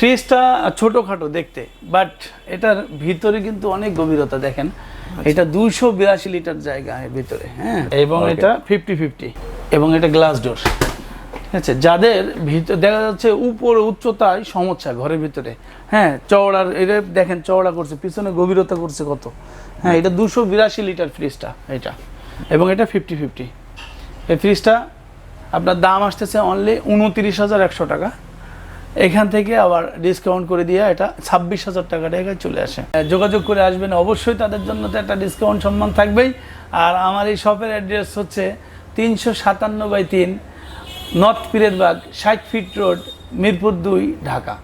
ফ্রিজটা ছোটোখাটো দেখতে, বাট এটার ভিতরে কিন্তু অনেক গভীরতা দেখেন। এটা 282 লিটার জায়গা এর ভিতরে, হ্যাঁ, এবং এটা 50-50 এবং এটা গ্লাস ডোর। ঠিক আছে, যাদের ভিতরে দেখা যাচ্ছে উপরে উচ্চতায় সমস্যা ঘরের ভিতরে, হ্যাঁ, চওড়ার এটা দেখেন চওড়া করছে, পিছনে গভীরতা করছে কত, হ্যাঁ, এটা 282 লিটার ফ্রিজটা এটা, এবং এটা 50-50। এই ফ্রিজটা আপনার দাম আসতেছে অনলি 29,100 টাকা। এখান থেকে আবার ডিসকাউন্ট করে দিয়ে এটা 26,000 টাকায় চলে আসে। যোগাযোগ করে আসবেন অবশ্যই, তাদের জন্য তো একটা ডিসকাউন্ট সম্মান থাকবেই। আর আমার এই শপের অ্যাড্রেস হচ্ছে 357/3 north Pirerbag 60 fit road, Mirpur 2, Dhaka.